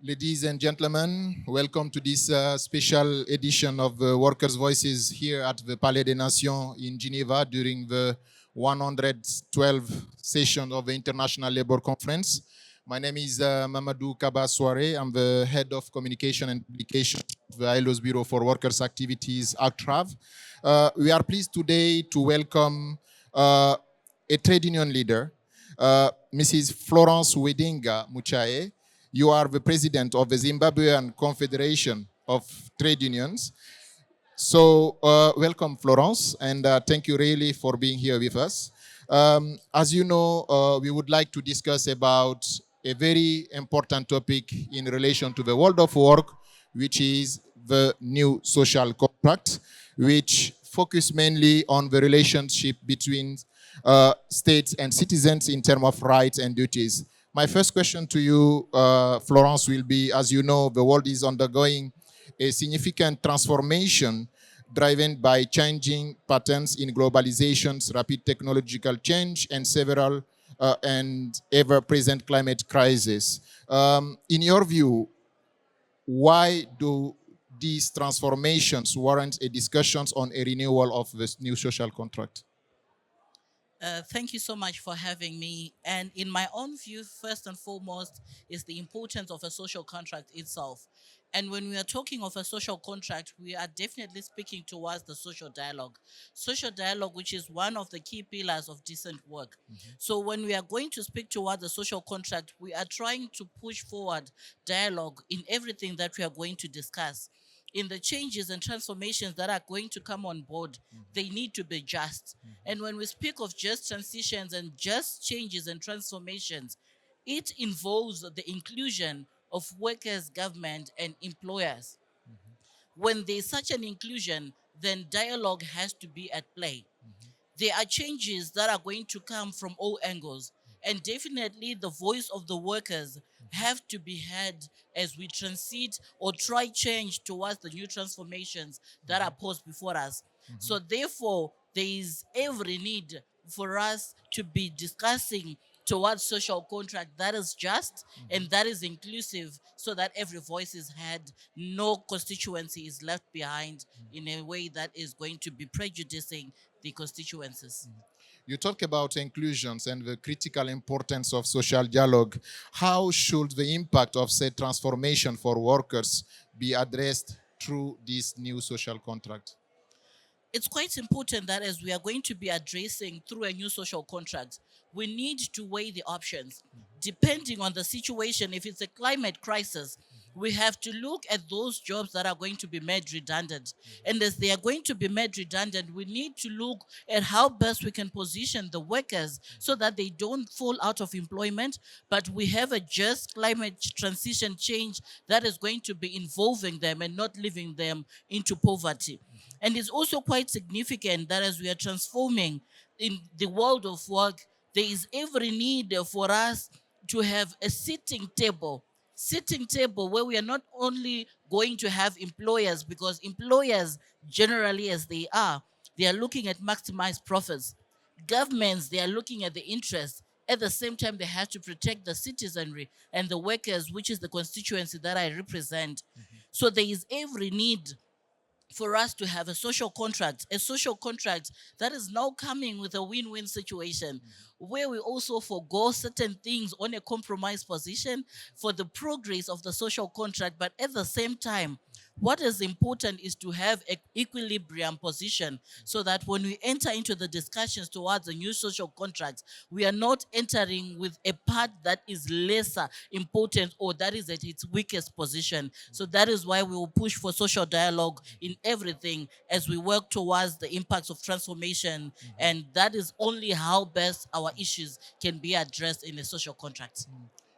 Ladies and gentlemen, welcome to this special edition of Workers' Voices here at the Palais des Nations in Geneva during the 112th session of the International Labour Conference. My name is Mamadou Kaba Soare. I'm the head of communication and publication of the ILO's Bureau for Workers' Activities, ACTRAV. We are pleased today to welcome a trade union leader, Mrs. Florence Mucha. You are the president of the Zimbabwean Confederation of Trade Unions. So welcome, Florence, and thank you really for being here with us. As you know, we would like to discuss about a very important topic in relation to the world of work, which is the new social contract, which focus mainly on the relationship between states and citizens in terms of rights and duties. My first question to you, Florence, will be, as you know, the world is undergoing a significant transformation driven by changing patterns in globalization's rapid technological change and several and ever-present climate crisis. In your view, why do these transformations warrant a discussion on a renewal of this new social contract? Thank you so much for having me. And in my own view, first and foremost, is the importance of a social contract itself. And when we are talking of a social contract, we are definitely speaking towards the social dialogue. Social dialogue, which is one of the key pillars of decent work. So when we are going to speak towards the social contract, we are trying to push forward dialogue in everything that we are going to discuss. In the changes and transformations that are going to come on board, they need to be just. And when we speak of just transitions and just changes and transformations, it involves the inclusion of workers, government, and employers. When there's such an inclusion, then dialogue has to be at play. There are changes that are going to come from all angles, and definitely the voice of the workers have to be heard as we transit or try change towards the new transformations that are posed before us. So therefore, there is every need for us to be discussing towards social contract that is just and that is inclusive, so that every voice is heard, no constituency is left behind in a way that is going to be prejudicing the constituencies. You talk about inclusions and the critical importance of social dialogue. How should the impact of said transformation for workers be addressed through this new social contract? It's quite important that as we are going to be addressing through a new social contract, we need to weigh the options. Depending on the situation, if it's a climate crisis, we have to look at those jobs that are going to be made redundant. And as they are going to be made redundant, we need to look at how best we can position the workers so that they don't fall out of employment, but we have a just climate transition change that is going to be involving them and not leaving them into poverty. And it's also quite significant that as we are transforming in the world of work, there is every need for us to have a sitting table where we are not only going to have employers, because employers generally as they are looking at maximized profits. Governments, they are looking at the interests. At the same time, they have to protect the citizenry and the workers, which is the constituency that I represent. So there is every need for us to have a social contract that is now coming with a win-win situation, where we also forego certain things on a compromise position for the progress of the social contract. But at the same time, what is important is to have an equilibrium position, so that when we enter into the discussions towards a new social contract, we are not entering with a part that is lesser important or that is at its weakest position. So that is why we will push for social dialogue in everything as we work towards the impacts of transformation. And that is only how best our issues can be addressed in a social contract.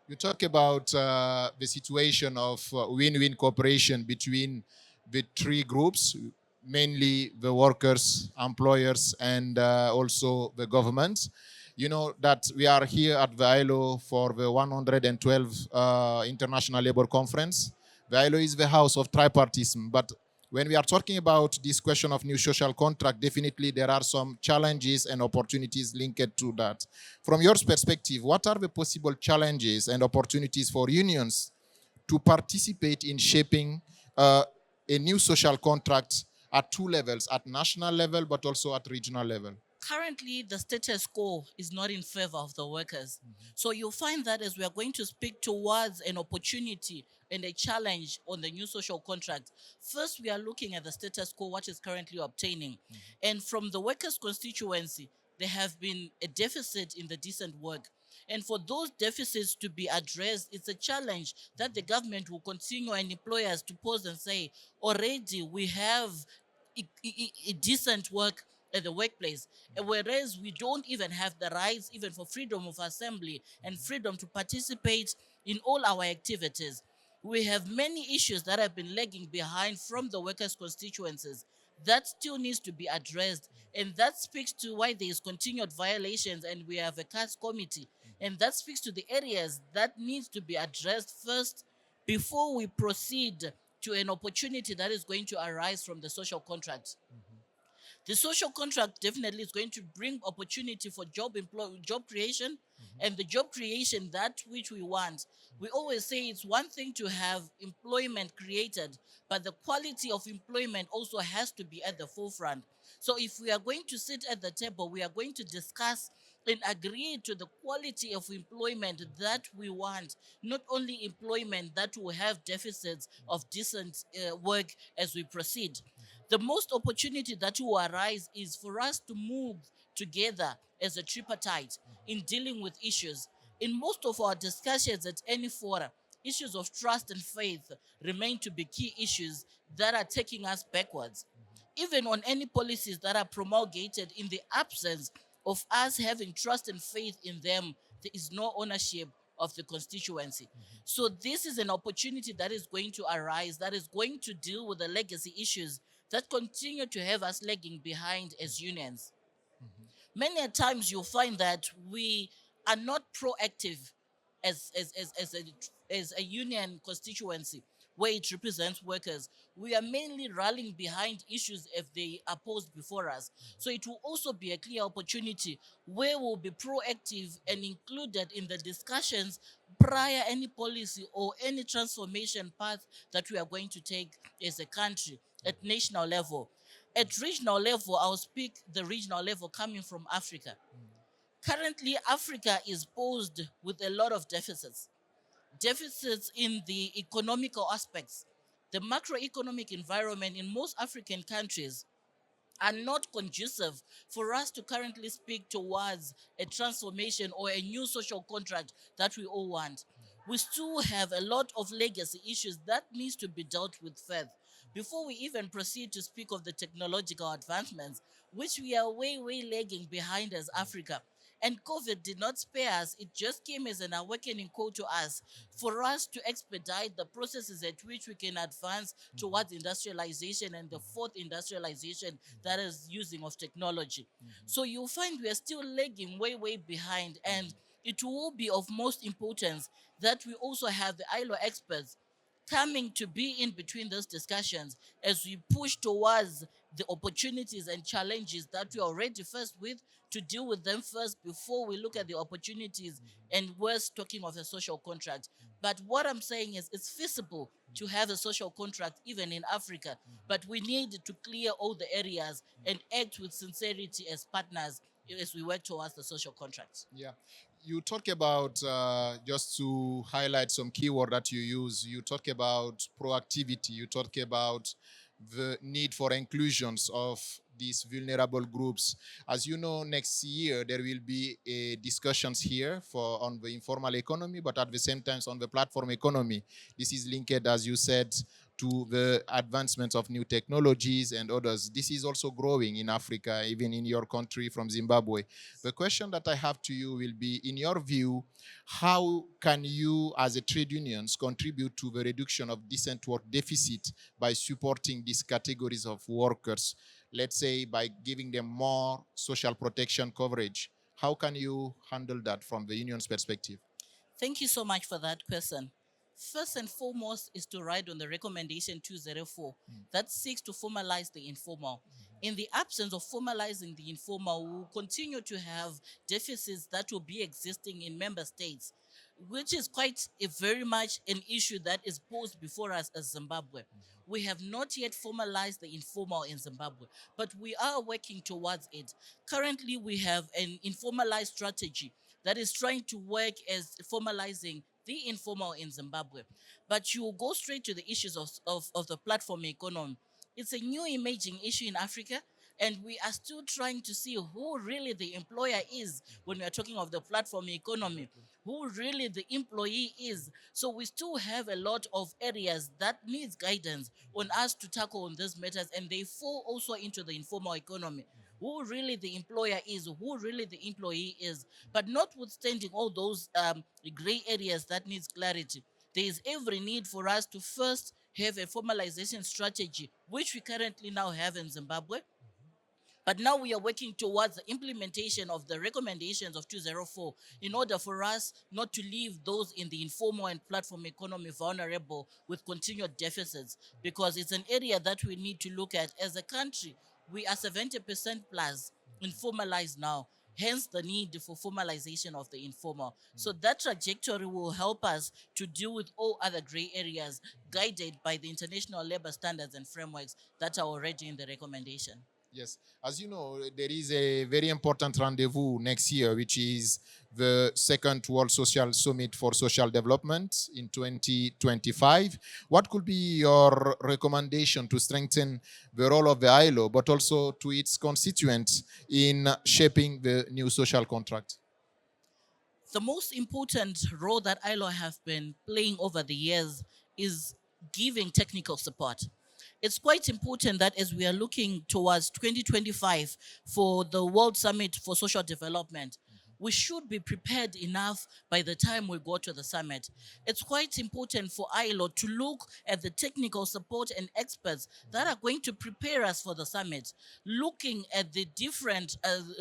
You talk about the situation of win-win cooperation between the three groups, mainly the workers, employers, and also the government. You know that we are here at the ILO for the 112th International Labour Conference. The ILO is the house of tripartism, but when we are talking about this question of new social contract, definitely there are some challenges and opportunities linked to that. From your perspective, what are the possible challenges and opportunities for unions to participate in shaping uh, a new social contract at two levels, at national level, but also at regional level? Currently, the status quo is not in favor of the workers. So you'll find that as we are going to speak towards an opportunity and a challenge on the new social contract, first we are looking at the status quo, what is currently obtaining. And from the workers' constituency, there have been a deficit in the decent work. And for those deficits to be addressed, it's a challenge that the government will continue and employers to pause and say, already we have decent work at the workplace, whereas we don't even have the rights even for freedom of assembly and freedom to participate in all our activities. We have many issues that have been lagging behind from the workers' constituencies that still needs to be addressed, and that speaks to why there is continued violations and we have a CAS committee, and that speaks to the areas that needs to be addressed first before we proceed to an opportunity that is going to arise from the social contract. The social contract definitely is going to bring opportunity for job creation, and the job creation that which we want. We always say it's one thing to have employment created, but the quality of employment also has to be at the forefront. So if we are going to sit at the table, we are going to discuss and agree to the quality of employment that we want, not only employment that will have deficits of decent work as we proceed. The most opportunity that will arise is for us to move together as a tripartite in dealing with issues. In most of our discussions at any forum, issues of trust and faith remain to be key issues that are taking us backwards. Even on any policies that are promulgated in the absence of us having trust and faith in them, there is no ownership of the constituency. So this is an opportunity that is going to arise, that is going to deal with the legacy issues that continue to have us lagging behind as unions. Many a times you'll find that we are not proactive as a union constituency where it represents workers. We are mainly rallying behind issues if they are posed before us. So it will also be a clear opportunity where we'll be proactive and included in the discussions prior any policy or any transformation path that we are going to take as a country at national level. At regional level, I'll speak the regional level coming from Africa. Currently, Africa is posed with a lot of deficits. Deficits in the economical aspects. The macroeconomic environment in most African countries are not conducive for us to currently speak towards a transformation or a new social contract that we all want. We still have a lot of legacy issues that needs to be dealt with first before we even proceed to speak of the technological advancements, which we are way lagging behind as Africa. And COVID did not spare us. It just came as an awakening call to us for us to expedite the processes at which we can advance towards industrialization and the fourth industrialization that is using of technology. So you'll find we are still lagging way behind, and it will be of most importance that we also have the ILO experts coming to be in between those discussions as we push towards the opportunities and challenges that we are already faced with, to deal with them first before we look at the opportunities and worse talking of a social contract. But what I'm saying is it's feasible to have a social contract even in Africa, but we need to clear all the areas and act with sincerity as partners as we work towards the social contracts. Yeah. You talk about, just to highlight some keyword that you use, you talk about proactivity, you talk about the need for inclusions of these vulnerable groups. As you know, next year there will be discussions here for on the informal economy, but at the same time on the platform economy. This is linked, as you said, to the advancements of new technologies and others. This is also growing in Africa, even in your country from Zimbabwe. The question that I have to you will be, in your view, how can you as a trade unions contribute to the reduction of decent work deficit by supporting these categories of workers? Let's say by giving them more social protection coverage. How can you handle that from the union's perspective? Thank you so much for that question. First and foremost is to ride on the recommendation 204 that seeks to formalize the informal. In the absence of formalizing the informal, we will continue to have deficits that will be existing in member states. which is quite a very much an issue that is posed before us as Zimbabwe. We have not yet formalized the informal in Zimbabwe, but we are working towards it. Currently, we have an informalized strategy that is trying to work as formalizing the informal in Zimbabwe. But you go straight to the issues of the platform economy. It's a new emerging issue in Africa, and we are still trying to see who really the employer is when we are talking of the platform economy, who really the employee is. So we still have a lot of areas that needs guidance on us to tackle on these matters, and they fall also into the informal economy. Who really the employer is, who really the employee is. But notwithstanding all those gray areas that needs clarity, there is every need for us to first have a formalization strategy, which we currently now have in Zimbabwe, but now we are working towards the implementation of the recommendations of 204 in order for us not to leave those in the informal and platform economy vulnerable with continued deficits, because it's an area that we need to look at as a country. We are 70% plus informalized now, hence the need for formalization of the informal. So that trajectory will help us to deal with all other gray areas guided by the international labor standards and frameworks that are already in the recommendation. Yes, as you know, there is a very important rendezvous next year, which is the second World Social Summit for Social Development in 2025. What could be your recommendation to strengthen the role of the ILO, but also to its constituents in shaping the new social contract? The most important role that ILO have been playing over the years is giving technical support. It's quite important that as we are looking towards 2025 for the World Summit for Social Development, we should be prepared enough by the time we go to the summit. It's quite important for ILO to look at the technical support and experts that are going to prepare us for the summit, looking at the different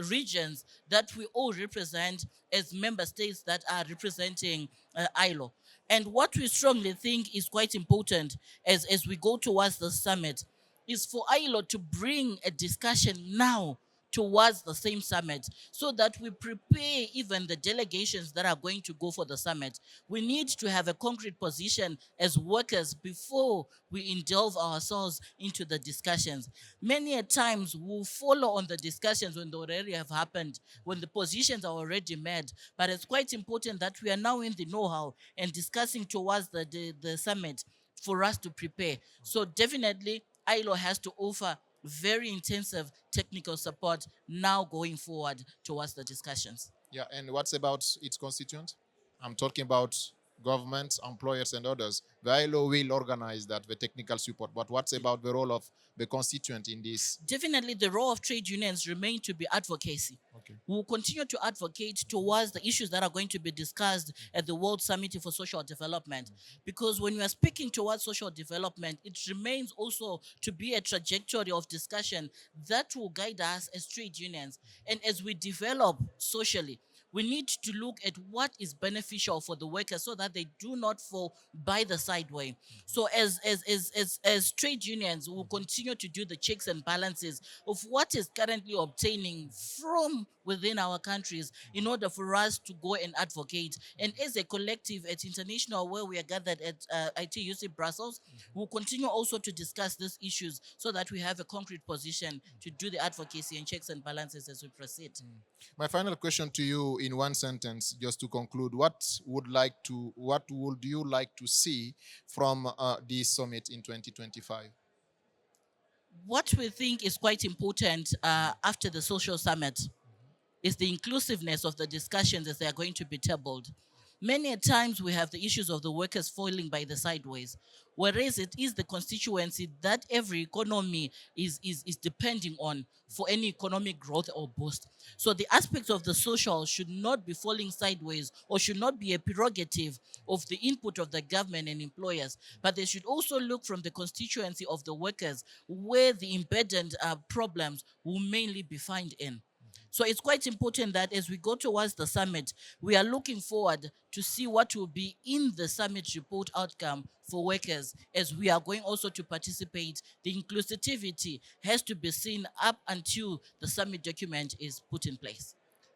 regions that we all represent as member states that are representing ILO. And what we strongly think is quite important as we go towards the summit is for ILO to bring a discussion now towards the same summit so that we prepare even the delegations that are going to go for the summit. We need to have a concrete position as workers before we indulge ourselves into the discussions. Many a times we'll follow on the discussions when they already have happened, when the positions are already made. But it's quite important that we are now in the know-how and discussing towards the summit for us to prepare. So definitely ILO has to offer very intensive technical support now going forward towards the discussions. Yeah, and what's about its constituents? I'm talking about governments, employers, and others. The ILO will organize that, the technical support. But what's about the role of the constituent in this? Definitely, the role of trade unions remain to be advocacy. Okay. We will continue to advocate towards the issues that are going to be discussed at the World Summit for Social Development. Because when we are speaking towards social development, it remains also to be a trajectory of discussion that will guide us as trade unions. And as we develop socially, we need to look at what is beneficial for the workers so that they do not fall by the sideway. So as trade unions, we will continue to do the checks and balances of what is currently obtaining from within our countries in order for us to go and advocate. And as a collective at international where we are gathered at ITUC Brussels, we'll continue also to discuss these issues so that we have a concrete position to do the advocacy and checks and balances as we proceed. My final question to you in one sentence, just to conclude, what would you like to see from this summit in 2025? What we think is quite important after the social summit is the inclusiveness of the discussions as they are going to be tabled. Many a times we have the issues of the workers falling by the sideways, whereas it is the constituency that every economy is depending on for any economic growth or boost. So the aspects of the social should not be falling sideways or should not be a prerogative of the input of the government and employers, but they should also look from the constituency of the workers where the embedded problems will mainly be found in. So it's quite important that as we go towards the summit, we are looking forward to see what will be in the summit report outcome for workers as we are going also to participate. The inclusivity has to be seen up until the summit document is put in place.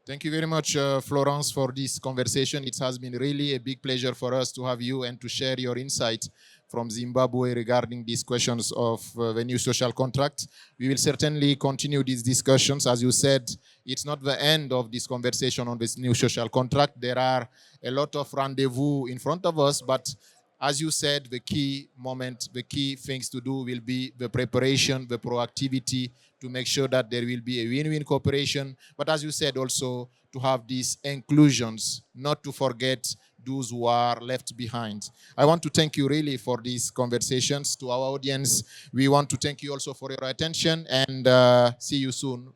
Thank you very much, Florence, for this conversation. It has been really a big pleasure for us to have you and to share your insight from Zimbabwe regarding these questions of the new social contract. We will certainly continue these discussions. As you said, it's not the end of this conversation on this new social contract. There are a lot of rendezvous in front of us, but as you said, the key moment, the key things to do will be the preparation, the proactivity to make sure that there will be a win-win cooperation. But as you said also, to have these inclusions, not to forget those who are left behind. I want to thank you really for these conversations. To our audience, we want to thank you also for your attention and see you soon